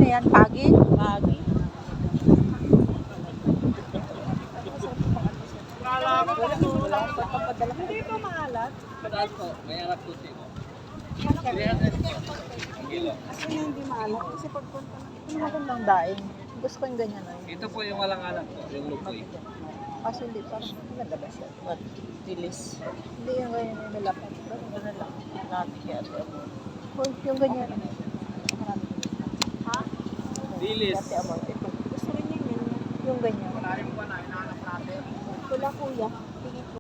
yan? Pagi? Lagi. Wala pa papadala. Hindi pa maalat. Mataas po, may anak po siya. Kasi Ang kilo. Hindi maalat. Kasi pagpunta na. yung magandang daing. Gusto ko yung ganyan na yun. Ito po yung walang anak po, yung lupoy. Kaso hindi parang maganda ba siya? At tilis. Hindi yung ganyan yung nalapat. Ano lang. Natin yata. Uy, yung ganyan. Ha? Dilis. Dati amount ito. Gusto rin yung ganyan. Yung ganyan. Wala rin po na, hinahanap natin. Wala kuya.